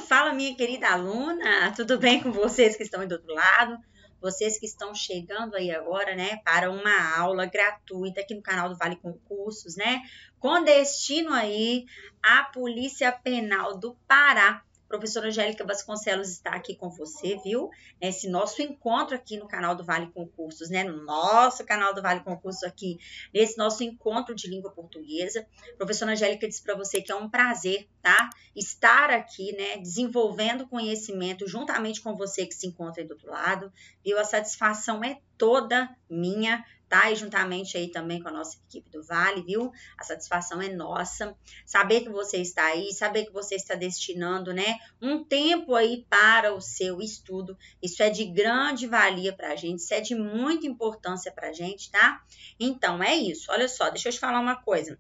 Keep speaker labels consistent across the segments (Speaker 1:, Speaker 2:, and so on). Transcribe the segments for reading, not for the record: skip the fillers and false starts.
Speaker 1: fala minha querida aluna, tudo bem com vocês que estão aí do outro lado? Vocês que estão chegando aí agora, né, para uma aula gratuita aqui no canal do Vale Concursos, né, com destino aí à Polícia Penal do Pará. Professora Angélica Vasconcelos está aqui com você, viu? Nesse nosso encontro aqui no canal do Vale Concursos, né? No nosso canal do Vale Concursos aqui, nesse nosso encontro de língua portuguesa. Professora Angélica disse para você que é um prazer, tá? Estar aqui, né? Desenvolvendo conhecimento juntamente com você que se encontra aí do outro lado, viu? A satisfação é toda minha, tá? E juntamente aí também com a nossa equipe do Vale, viu? A satisfação é nossa. Saber que você está aí, saber que você está destinando, né, um tempo aí para o seu estudo, isso é de grande valia para a gente, isso é de muita importância para a gente, tá? Então, é isso. Olha só, deixa eu te falar uma coisa.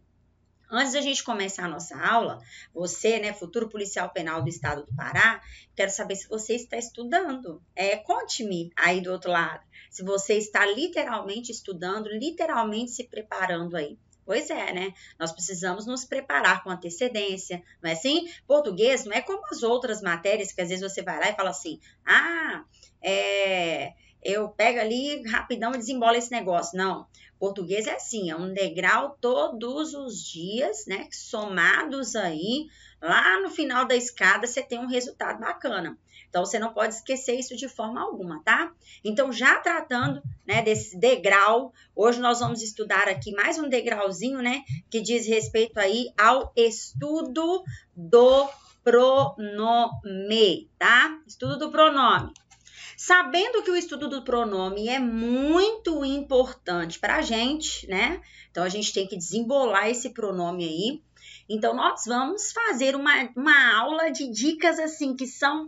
Speaker 1: Antes da gente começar a nossa aula, você, né, futuro policial penal do estado do Pará, quero saber se você está estudando. Conte-me aí do outro lado, se você está literalmente estudando, literalmente se preparando aí. Pois é, né? Nós precisamos nos preparar com antecedência, não é assim? Português não é como as outras matérias que às vezes você vai lá e fala assim, eu pego ali rapidão e desembolo esse negócio. Não, português é assim, é um degrau todos os dias, né? Somados aí, lá no final da escada você tem um resultado bacana. Então, você não pode esquecer isso de forma alguma, tá? Então, já tratando, né, desse degrau, hoje nós vamos estudar aqui mais um degrauzinho, né, que diz respeito aí ao estudo do pronome, tá? Estudo do pronome. Sabendo que o estudo do pronome é muito importante para a gente, né? Então, a gente tem que desembolar esse pronome aí. Então, nós vamos fazer uma aula de dicas, assim, que são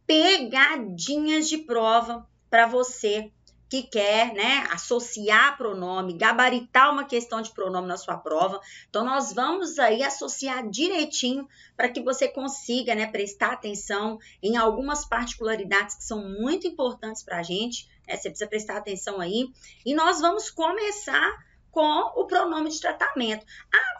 Speaker 1: pegadinhas de prova para você que quer, né, associar pronome, gabaritar uma questão de pronome na sua prova. Então, nós vamos aí associar direitinho para que você consiga, né, prestar atenção em algumas particularidades que são muito importantes para a gente, né? Você precisa prestar atenção aí. E nós vamos começar com o pronome de tratamento.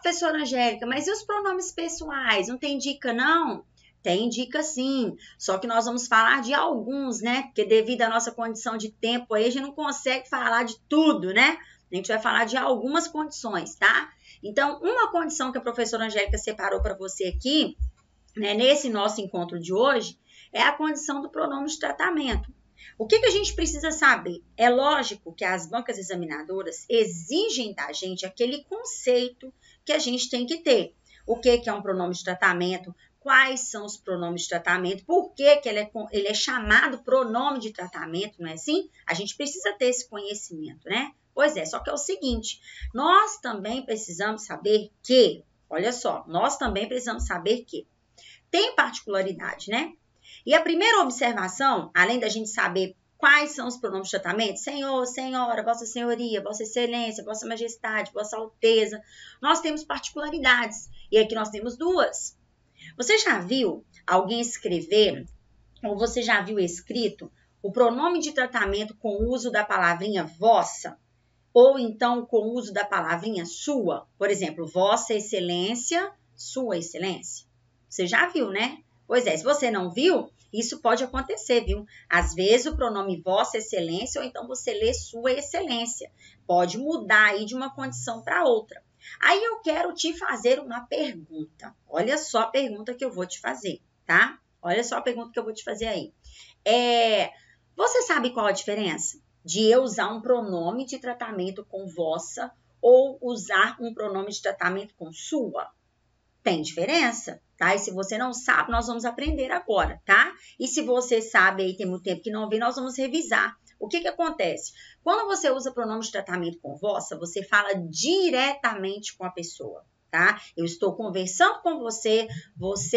Speaker 1: Professora Angélica, mas e os pronomes pessoais? Não tem dica, não? Tem dica sim, só que nós vamos falar de alguns, né? Porque devido à nossa condição de tempo aí, a gente não consegue falar de tudo, né? A gente vai falar de algumas condições, tá? Então, uma condição que a professora Angélica separou para você aqui, né, nesse nosso encontro de hoje, é a condição do pronome de tratamento. O que a gente precisa saber? É lógico que as bancas examinadoras exigem da gente aquele conceito que a gente tem que ter. O que é um pronome de tratamento? Quais são os pronomes de tratamento? Por que ele é chamado pronome de tratamento, não é assim? A gente precisa ter esse conhecimento, né? Pois é, só que é o seguinte, nós também precisamos saber que, olha só, nós também precisamos saber que tem particularidade, né? E a primeira observação, além da gente saber quais são os pronomes de tratamento, senhor, senhora, vossa senhoria, vossa excelência, vossa majestade, vossa alteza, nós temos particularidades. E aqui nós temos duas. Você já viu alguém escrever, ou você já viu escrito, o pronome de tratamento com o uso da palavrinha vossa? Ou então com o uso da palavrinha sua? Por exemplo, vossa excelência, sua excelência. Você já viu, né? Pois é, se você não viu, isso pode acontecer, viu? Às vezes o pronome vossa excelência, ou então você lê sua excelência. Pode mudar aí de uma condição para outra. Aí eu quero te fazer uma pergunta. Olha só a pergunta que eu vou te fazer, tá? Olha só a pergunta que eu vou te fazer aí. Você sabe qual a diferença de eu usar um pronome de tratamento com vossa ou usar um pronome de tratamento com sua? Tem diferença, tá? E se você não sabe, nós vamos aprender agora, tá? E se você sabe aí, tem muito tempo que não vê, nós vamos revisar. O que acontece? Quando você usa pronome de tratamento com vossa, você fala diretamente com a pessoa, tá? Eu estou conversando com você,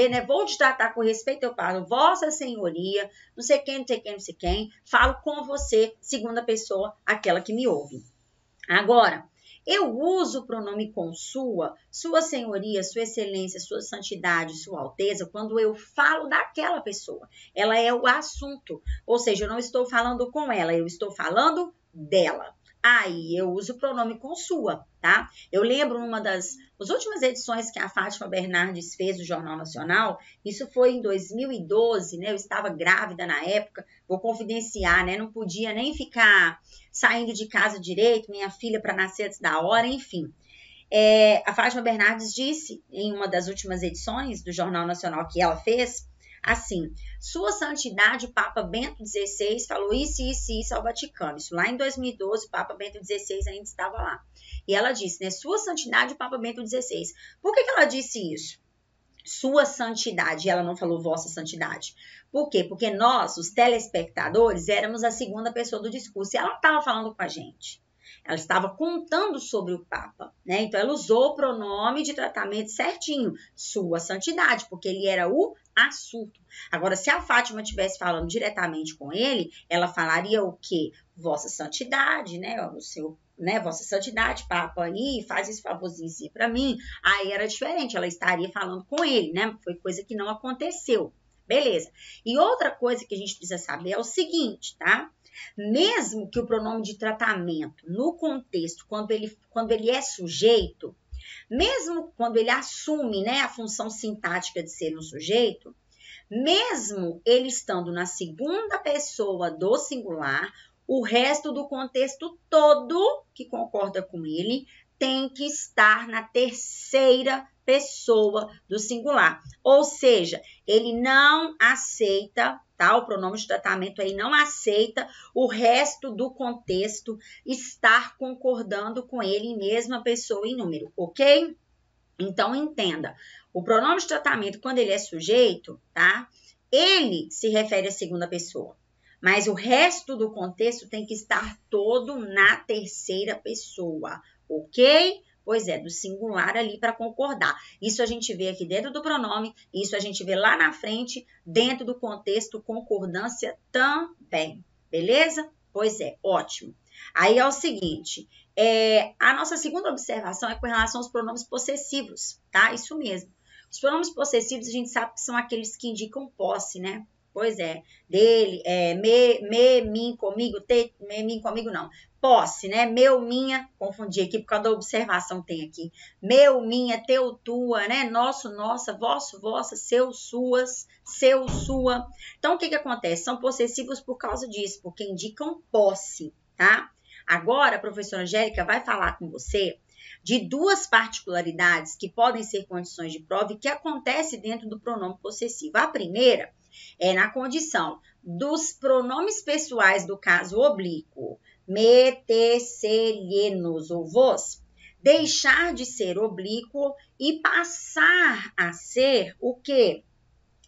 Speaker 1: né? Vou te tratar com respeito, eu falo vossa senhoria, não sei quem, não sei quem, não sei quem. Falo com você, segunda pessoa, aquela que me ouve. Agora, eu uso o pronome com sua senhoria, sua excelência, sua santidade, sua alteza, quando eu falo daquela pessoa. Ela é o assunto, ou seja, eu não estou falando com ela, eu estou falando dela. aí eu uso o pronome com sua, tá? Eu lembro numa das últimas edições que a Fátima Bernardes fez do Jornal Nacional, isso foi em 2012, né? Eu estava grávida na época, vou confidenciar, né? Não podia nem ficar saindo de casa direito, minha filha para nascer antes da hora, enfim. A Fátima Bernardes disse em uma das últimas edições do Jornal Nacional que ela fez, assim, Sua Santidade, o Papa Bento XVI falou isso ao Vaticano. Isso lá em 2012, o Papa Bento XVI ainda estava lá. E ela disse, né, Sua Santidade, o Papa Bento XVI. Por que ela disse isso? Sua Santidade, ela não falou Vossa Santidade. Por quê? Porque nós, os telespectadores, éramos a segunda pessoa do discurso e ela estava falando com a gente. Ela estava contando sobre o Papa, né? Então, ela usou o pronome de tratamento certinho, Sua Santidade, porque ele era o assunto. Agora, se a Fátima estivesse falando diretamente com ele, ela falaria o quê? Vossa Santidade, né? O seu, né? Vossa Santidade, Papa, aí, faz esse favorzinho para mim. Aí era diferente, ela estaria falando com ele, né? Foi coisa que não aconteceu. Beleza. E outra coisa que a gente precisa saber é o seguinte, tá? Mesmo que o pronome de tratamento, no contexto, quando ele é sujeito, mesmo quando ele assume, né, a função sintática de ser um sujeito, mesmo ele estando na segunda pessoa do singular, o resto do contexto todo que concorda com ele tem que estar na terceira pessoa do singular. Ou seja, ele não aceita, tá? O pronome de tratamento aí não aceita o resto do contexto estar concordando com ele em mesma pessoa e número, ok? Então, entenda, o pronome de tratamento, quando ele é sujeito, tá? Ele se refere à segunda pessoa, mas o resto do contexto tem que estar todo na terceira pessoa, ok? Pois é, do singular ali para concordar. Isso a gente vê aqui dentro do pronome, isso a gente vê lá na frente, dentro do contexto concordância também, beleza? Pois é, ótimo. Aí é o seguinte, a nossa segunda observação é com relação aos pronomes possessivos, tá? Isso mesmo. Os pronomes possessivos a gente sabe que são aqueles que indicam posse, né? Pois é, dele, mim, comigo, mim, comigo não. Posse, né? Meu, minha, confundi aqui por causa da observação que tem aqui. Meu, minha, teu, tua, né? Nosso, nossa, vosso, vossa, seu, suas, seu, sua. Então, o que acontece? São possessivos por causa disso, porque indicam posse, tá? Agora, a professora Angélica vai falar com você de duas particularidades que podem ser condições de prova e que acontece dentro do pronome possessivo. A primeira é na condição dos pronomes pessoais do caso oblíquo, me, te, se, lhe, nos ou vos, deixar de ser oblíquo e passar a ser o quê?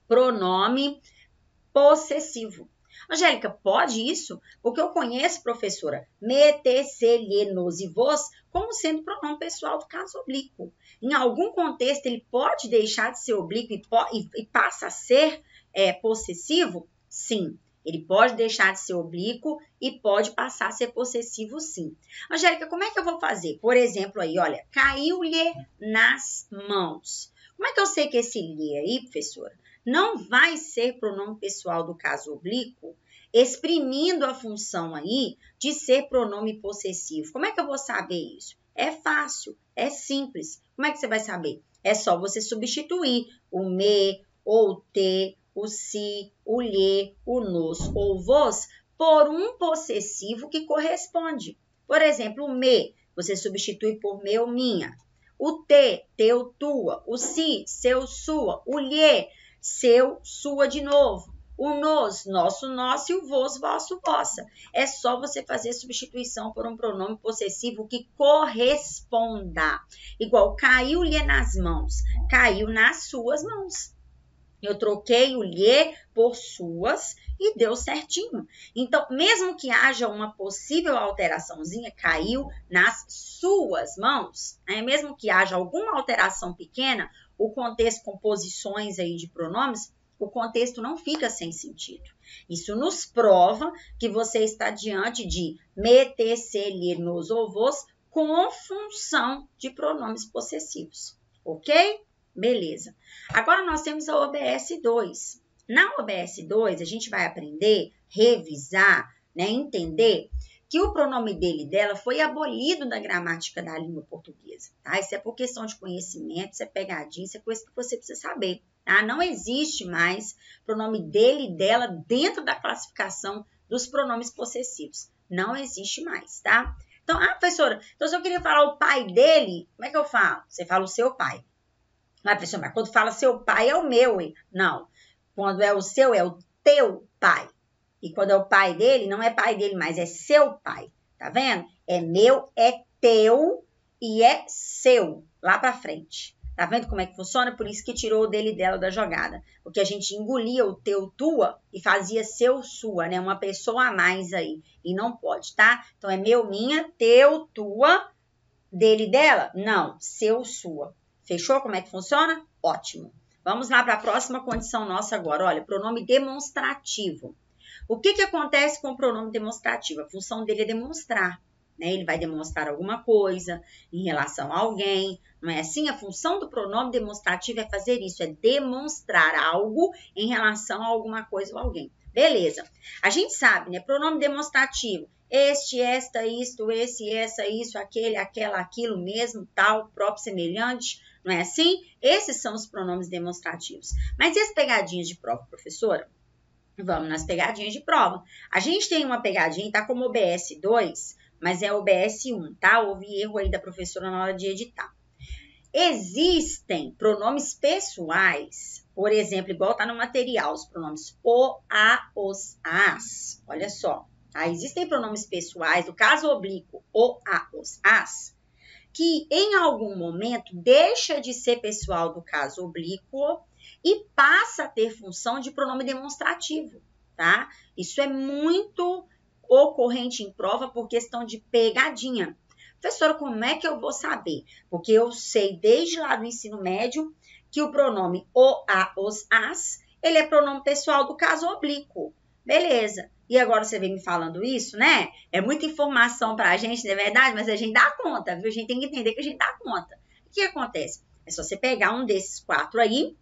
Speaker 1: Pronome possessivo. Angélica, pode isso? Porque eu conheço, professora, me, te, se, lhe, nos e vos como sendo pronome pessoal do caso oblíquo. Em algum contexto, ele pode deixar de ser oblíquo e passa a ser possessivo? Sim. Ele pode deixar de ser oblíquo e pode passar a ser possessivo, sim. Angélica, como é que eu vou fazer? Por exemplo, aí, olha, caiu-lhe nas mãos. Como é que eu sei que esse lhe aí, professora, não vai ser pronome pessoal do caso oblíquo, exprimindo a função aí de ser pronome possessivo? Como é que eu vou saber isso? É fácil, é simples. Como é que você vai saber? É só você substituir o me, ou o te, o si, o lhe, o nos ou vos por um possessivo que corresponde. Por exemplo, o me, você substitui por meu, minha. O te, teu, tua. O si, seu, sua. O lhe, seu, sua de novo. O nos, nosso, nosso e o vos, vosso, vossa. É só você fazer substituição por um pronome possessivo que corresponda. Igual, caiu-lhe nas mãos. Caiu nas suas mãos. Eu troquei o lhe por suas e deu certinho. Então, mesmo que haja uma possível alteraçãozinha, caiu nas suas mãos, né? Mesmo que haja alguma alteração pequena, o contexto com posições aí de pronomes, o contexto não fica sem sentido. Isso nos prova que você está diante de me, te, se, lhe, nos ou vos com função de pronomes possessivos, ok? Beleza. Agora, nós temos a OBS 2. Na OBS 2, a gente vai aprender, revisar, né, entender que o pronome dele e dela foi abolido da gramática da língua portuguesa, tá? Isso é por questão de conhecimento, isso é pegadinha, isso é coisa que você precisa saber, tá? Não existe mais pronome dele e dela dentro da classificação dos pronomes possessivos. Não existe mais, tá? Então, professora, então se eu queria falar o pai dele, como é que eu falo? Você fala o seu pai. Mas, professora, mas quando fala seu pai é o meu, hein? Não. Quando é o seu, é o teu pai. E quando é o pai dele, não é pai dele, mas é seu pai. Tá vendo? É meu, é teu e é seu. Lá pra frente. Tá vendo como é que funciona? Por isso que tirou o dele e dela da jogada. Porque a gente engolia o teu, tua e fazia seu, sua, né? Uma pessoa a mais aí. E não pode, tá? Então é meu, minha, teu, tua, dele e dela? Não, seu, sua. Fechou como é que funciona? Ótimo. Vamos lá para a próxima condição nossa agora. Olha, pronome demonstrativo. O que acontece com o pronome demonstrativo? A função dele é demonstrar, né? Ele vai demonstrar alguma coisa em relação a alguém, não é assim? A função do pronome demonstrativo é fazer isso, é demonstrar algo em relação a alguma coisa ou alguém. Beleza. A gente sabe, né? Pronome demonstrativo. Este, esta, isto, esse, essa, isso, aquele, aquela, aquilo, mesmo, tal, próprio, semelhante, não é assim? Esses são os pronomes demonstrativos. Mas e as pegadinhas de prova, professora? Vamos nas pegadinhas de prova. A gente tem uma pegadinha, tá como OBS 2, mas é OBS 1, tá? Houve erro aí da professora na hora de editar. Existem pronomes pessoais, por exemplo, igual tá no material, os pronomes o, a, os, as. Olha só, tá? Existem pronomes pessoais, do caso oblíquo, o, a, os, as, que em algum momento deixa de ser pessoal do caso oblíquo e passa a ter função de pronome demonstrativo, tá? Isso é muito ocorrente em prova por questão de pegadinha. Professora, como é que eu vou saber? Porque eu sei desde lá do ensino médio que o pronome o, a, os, as, ele é pronome pessoal do caso oblíquo. Beleza. E agora você vem me falando isso, né? É muita informação pra gente, não é verdade? Mas a gente dá conta, viu? A gente tem que entender que a gente dá conta. O que acontece? É só você pegar um desses 4 aí,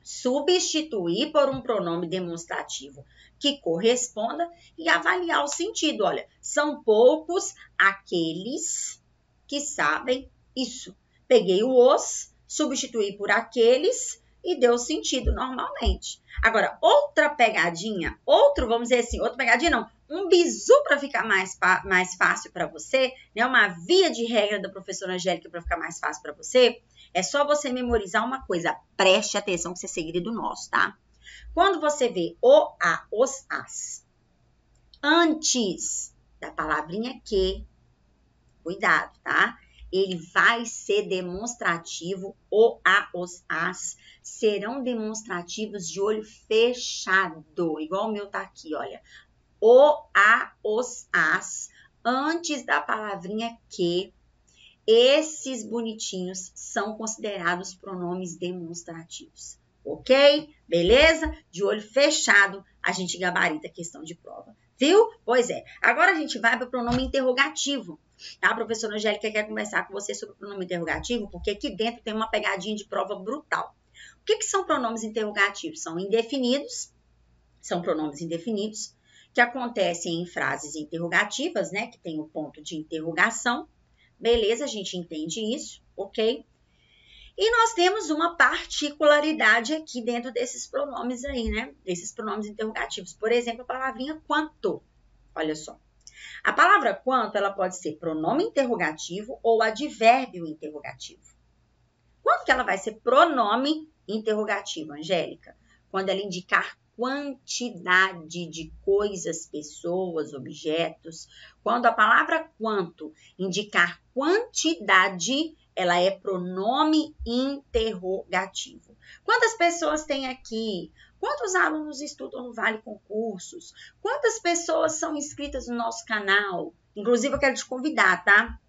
Speaker 1: substituir por um pronome demonstrativo que corresponda e avaliar o sentido. Olha, são poucos aqueles que sabem isso. Peguei o os, substituí por aqueles e deu sentido normalmente. Agora, outra pegadinha, vamos dizer assim, outra pegadinha não, um bizu para ficar mais fácil para você, né? Uma via de regra da professora Angélica para ficar mais fácil para você, é só você memorizar uma coisa. Preste atenção que isso é segredo nosso, tá? Quando você vê o, a, os, as, antes da palavrinha que, cuidado, tá? Ele vai ser demonstrativo, o, a, os, as, serão demonstrativos de olho fechado, igual o meu tá aqui, olha. O, a, os, as, antes da palavrinha que, esses bonitinhos são considerados pronomes demonstrativos, ok? Beleza? De olho fechado, a gente gabarita a questão de prova, viu? Pois é. Agora a gente vai para o pronome interrogativo. A professora Angélica quer conversar com você sobre o pronome interrogativo, porque aqui dentro tem uma pegadinha de prova brutal. O que são pronomes interrogativos? São indefinidos, são pronomes indefinidos, que acontecem em frases interrogativas, né? Que tem o ponto de interrogação. Beleza, a gente entende isso, ok? E nós temos uma particularidade aqui dentro desses pronomes aí, né? Desses pronomes interrogativos. Por exemplo, a palavrinha quanto. Olha só. A palavra quanto, ela pode ser pronome interrogativo ou advérbio interrogativo. Quando que ela vai ser pronome interrogativo, Angélica? Quando ela indicar quantidade de coisas, pessoas, objetos. Quando a palavra quanto indicar quantidade, ela é pronome interrogativo. Quantas pessoas tem aqui? Quantos alunos estudam no Vale Concursos? Quantas pessoas são inscritas no nosso canal? Inclusive, eu quero te convidar, tá?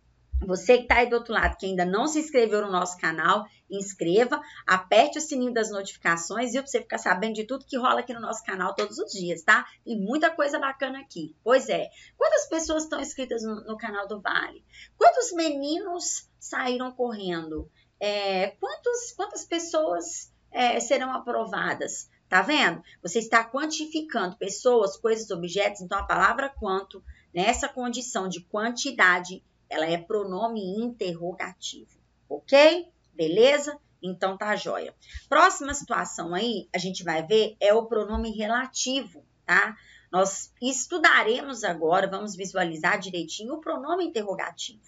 Speaker 1: Você que está aí do outro lado, que ainda não se inscreveu no nosso canal, inscreva, aperte o sininho das notificações, viu? Para você ficar sabendo de tudo que rola aqui no nosso canal todos os dias, tá? Tem muita coisa bacana aqui. Pois é. Quantas pessoas estão inscritas no canal do Vale? Quantos meninos saíram correndo? Quantas pessoas serão aprovadas? Tá vendo? Você está quantificando pessoas, coisas, objetos. Então, a palavra quanto nessa condição de quantidade, ela é pronome interrogativo, ok? Beleza? Então tá joia. Próxima situação aí, a gente vai ver, é o pronome relativo, tá? Nós estudaremos agora, vamos visualizar direitinho o pronome interrogativo.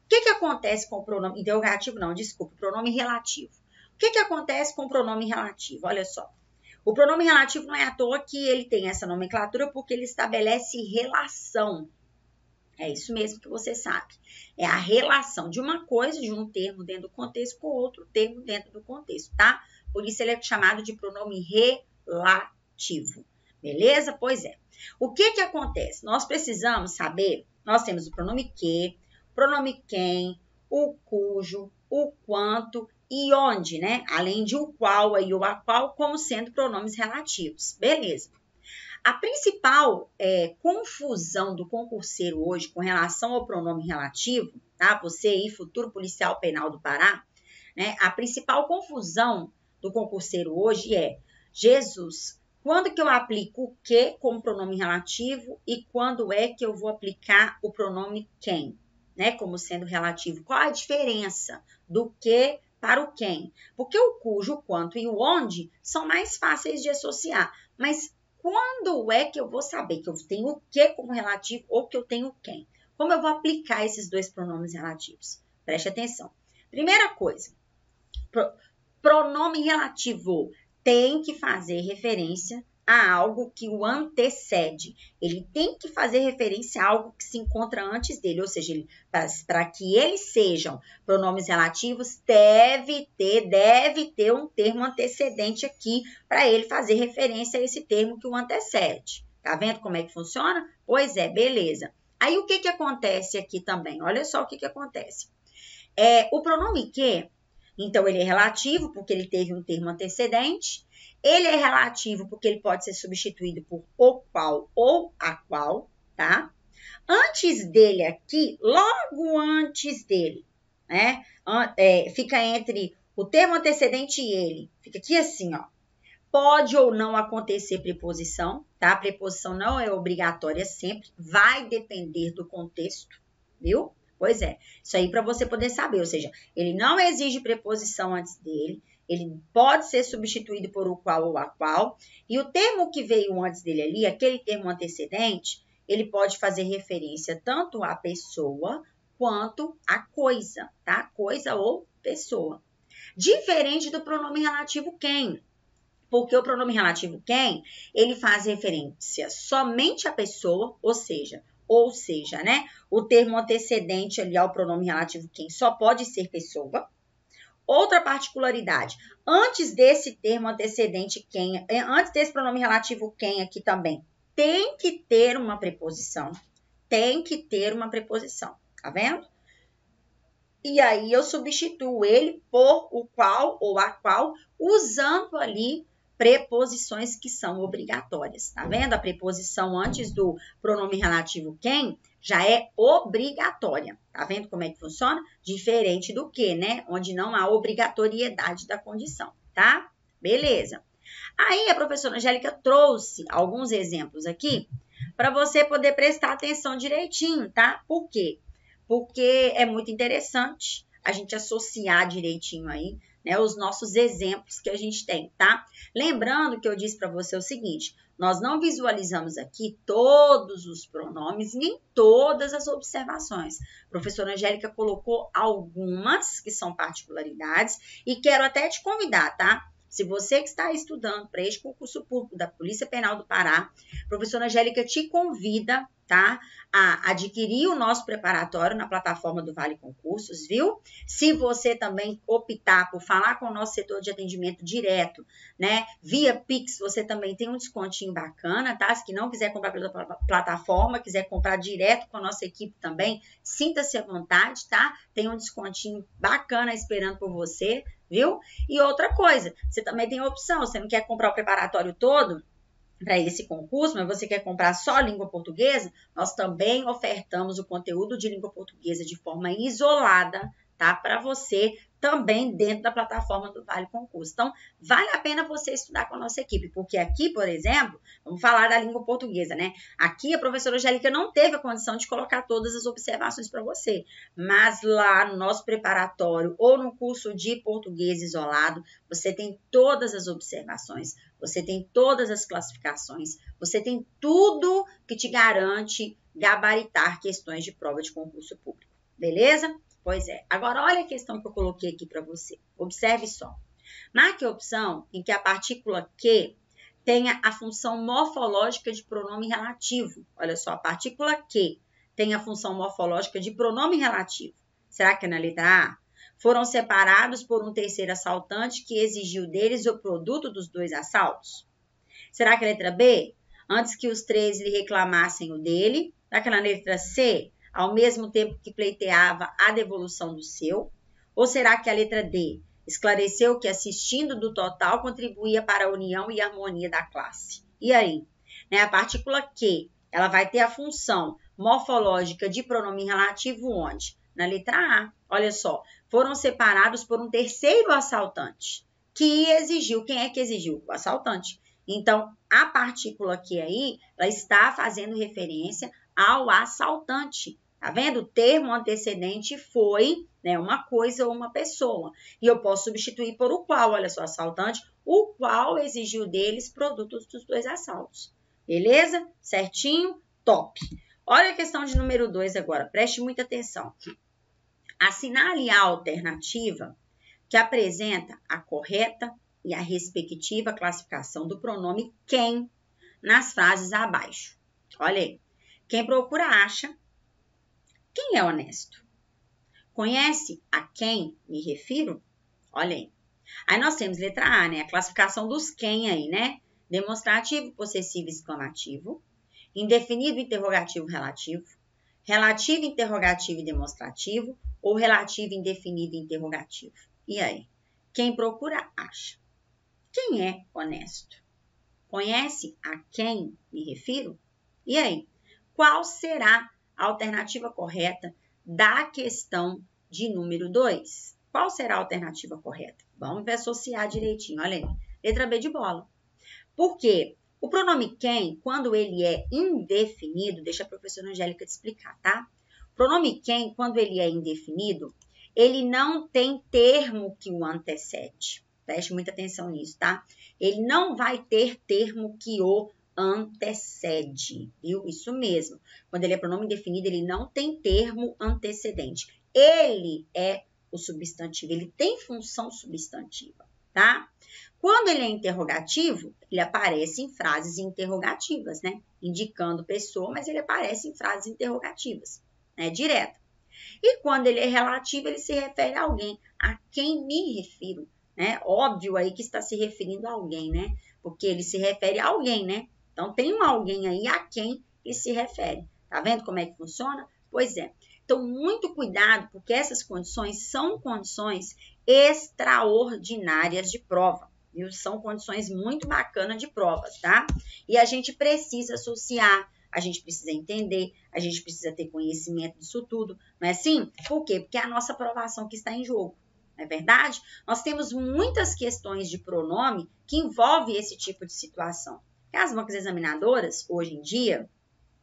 Speaker 1: O que acontece com o pronome interrogativo? Não, desculpa, o pronome relativo. O que acontece com o pronome relativo? Olha só. O pronome relativo não é à toa que ele tem essa nomenclatura porque ele estabelece relação. É isso mesmo que você sabe. É a relação de uma coisa, de um termo dentro do contexto com outro termo dentro do contexto, tá? Por isso ele é chamado de pronome relativo. Beleza? Pois é. O que acontece? Nós precisamos saber, nós temos o pronome que, o pronome quem, o cujo, o quanto e onde, né? Além de o qual e o a qual como sendo pronomes relativos. Beleza. A principal confusão do concurseiro hoje com relação ao pronome relativo, tá? Você aí, futuro policial penal do Pará, né? A principal confusão do concurseiro hoje é, Jesus, quando que eu aplico o que como pronome relativo e quando é que eu vou aplicar o pronome quem, né? Como sendo relativo. Qual a diferença do que para o quem? Porque o cujo, o quanto e o onde são mais fáceis de associar, mas quando é que eu vou saber que eu tenho o que como relativo ou que eu tenho o quem? Como eu vou aplicar esses dois pronomes relativos? Preste atenção. Primeira coisa, pronome relativo tem que fazer referência a algo que o antecede. Ele tem que fazer referência a algo que se encontra antes dele, ou seja, para que eles sejam pronomes relativos, deve ter um termo antecedente aqui para ele fazer referência a esse termo que o antecede. Tá vendo como é que funciona? Pois é, beleza. Aí o que acontece aqui também? Olha só o que acontece. O pronome que, então ele é relativo porque ele teve um termo antecedente. Ele é relativo porque ele pode ser substituído por o qual ou a qual, tá? Antes dele aqui, logo antes dele, né? Fica entre o termo antecedente e ele. Fica aqui assim, ó. Pode ou não acontecer preposição, tá? A preposição não é obrigatória sempre, vai depender do contexto, viu? Pois é, isso aí para você poder saber, ou seja, ele não exige preposição antes dele, ele pode ser substituído por o qual ou a qual, e o termo que veio antes dele ali, aquele termo antecedente, ele pode fazer referência tanto à pessoa quanto à coisa, tá? Coisa ou pessoa. Diferente do pronome relativo quem, porque o pronome relativo quem, ele faz referência somente à pessoa, ou seja, né? O termo antecedente ali ao pronome relativo quem só pode ser pessoa. Outra particularidade, antes desse termo antecedente quem, antes desse pronome relativo quem aqui também, tem que ter uma preposição. Tem que ter uma preposição, tá vendo? E aí eu substituo ele por o qual ou a qual, usando ali preposições que são obrigatórias, tá vendo? A preposição antes do pronome relativo quem já é obrigatória, tá vendo como é que funciona? Diferente do que, né? Onde não há obrigatoriedade da condição, tá? Beleza. Aí a professora Angélica trouxe alguns exemplos aqui para você poder prestar atenção direitinho, tá? Por quê? Porque é muito interessante a gente associar direitinho aí, né, os nossos exemplos que a gente tem, tá? Lembrando que eu disse para você o seguinte, nós não visualizamos aqui todos os pronomes, nem todas as observações. A professora Angélica colocou algumas que são particularidades e quero até te convidar, tá? Se você que está estudando para este concurso público da Polícia Penal do Pará, a professora Angélica te convida, tá, a adquirir o nosso preparatório na plataforma do Vale Concursos, viu? Se você também optar por falar com o nosso setor de atendimento direto, né, via Pix, você também tem um descontinho bacana, tá? Se não quiser comprar pela plataforma, quiser comprar direto com a nossa equipe também, sinta-se à vontade, tá? Tem um descontinho bacana esperando por você, viu? E outra coisa, você também tem a opção, você não quer comprar o preparatório todo para esse concurso, mas você quer comprar só língua portuguesa, nós também ofertamos o conteúdo de língua portuguesa de forma isolada, tá? Para você também dentro da plataforma do Vale Concurso. Então, vale a pena você estudar com a nossa equipe, porque aqui, por exemplo, vamos falar da língua portuguesa, né? Aqui a professora Angélica não teve a condição de colocar todas as observações para você, mas lá no nosso preparatório ou no curso de português isolado, você tem todas as observações, você tem todas as classificações, você tem tudo que te garante gabaritar questões de prova de concurso público, beleza? Pois é. Agora, olha a questão que eu coloquei aqui para você. Observe só. Marque a opção em que a partícula que tenha a função morfológica de pronome relativo. Olha só, a partícula que tem a função morfológica de pronome relativo. Será que é na letra A? Foram separados por um terceiro assaltante que exigiu deles o produto dos 2 assaltos? Será que é a letra B? Antes que os 3 lhe reclamassem o dele? Será que é na letra C? Ao mesmo tempo que pleiteava a devolução do seu? Ou será que a letra D esclareceu que assistindo do total contribuía para a união e harmonia da classe? E aí? A partícula que, ela vai ter a função morfológica de pronome relativo onde? Na letra A. Olha só, foram separados por um terceiro assaltante que exigiu. Quem é que exigiu? O assaltante. Então, a partícula que aí, ela está fazendo referência ao assaltante. Tá vendo? O termo antecedente foi, né, uma coisa ou uma pessoa. E eu posso substituir por o qual, olha só, assaltante, o qual exigiu deles produtos dos 2 assaltos. Beleza? Certinho? Top. Olha a questão de número 2 agora. Preste muita atenção. Assinale a alternativa que apresenta a correta e a respectiva classificação do pronome quem nas frases abaixo. Olha aí. Quem procura acha. Quem é honesto? Conhece a quem me refiro? Olha aí. Aí nós temos letra A, né? A classificação dos quem aí, né? Demonstrativo, possessivo, exclamativo. Indefinido, interrogativo, relativo. Relativo, interrogativo e demonstrativo. Ou relativo, indefinido e interrogativo. E aí? Quem procura acha. Quem é honesto? Conhece a quem me refiro? E aí? Qual será a alternativa correta da questão de número 2? Qual será a alternativa correta? Vamos ver associar direitinho. Olha aí. Letra B de bola. Por quê? O pronome quem, quando ele é indefinido, deixa a professora Angélica te explicar, tá? O pronome quem, quando ele é indefinido, ele não tem termo que o antecede. Preste muita atenção nisso, tá? Ele não vai ter termo que o antecede, viu? Isso mesmo. Quando ele é pronome indefinido, ele não tem termo antecedente. Ele é o substantivo, ele tem função substantiva, tá? Quando ele é interrogativo, ele aparece em frases interrogativas, né? Indicando pessoa, mas ele aparece em frases interrogativas, né? Direto. E quando ele é relativo, ele se refere a alguém, a quem me refiro, né? Óbvio aí que está se referindo a alguém, né? Porque ele se refere a alguém, né? Então, tem um alguém aí a quem ele se refere. Tá vendo como é que funciona? Pois é. Então, muito cuidado, porque essas condições são condições extraordinárias de prova, viu? São condições muito bacanas de provas, tá? E a gente precisa associar, a gente precisa entender, a gente precisa ter conhecimento disso tudo, não é assim? Por quê? Porque é a nossa aprovação que está em jogo. Não é verdade? Nós temos muitas questões de pronome que envolvem esse tipo de situação. As bancas examinadoras, hoje em dia,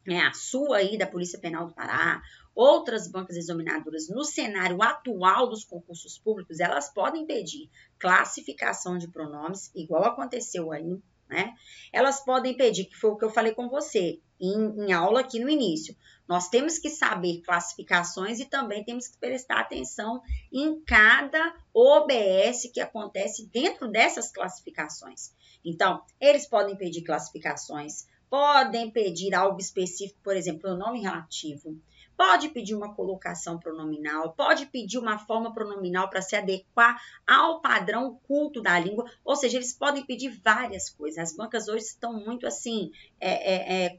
Speaker 1: a sua aí da Polícia Penal do Pará, outras bancas examinadoras no cenário atual dos concursos públicos, elas podem pedir classificação de pronomes, igual aconteceu aí, né? Elas podem pedir, que foi o que eu falei com você em aula aqui no início. Nós temos que saber classificações e também temos que prestar atenção em cada OBS que acontece dentro dessas classificações. Então, eles podem pedir classificações, podem pedir algo específico, por exemplo, pronome relativo, pode pedir uma colocação pronominal, pode pedir uma forma pronominal para se adequar ao padrão culto da língua, ou seja, eles podem pedir várias coisas. As bancas hoje estão muito assim,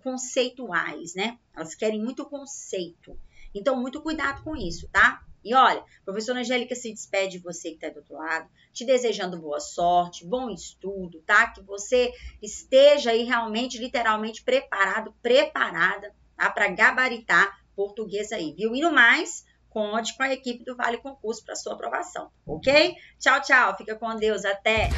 Speaker 1: conceituais, né? Elas querem muito conceito. Então, muito cuidado com isso, tá? E olha, a professora Angélica se despede de você que está do outro lado, te desejando boa sorte, bom estudo, tá? Que você esteja aí realmente, literalmente preparado, preparada, tá? Para gabaritar português aí, viu? E no mais, conte com a equipe do Vale Concurso para sua aprovação, ok? Tchau, tchau. Fica com Deus. Até!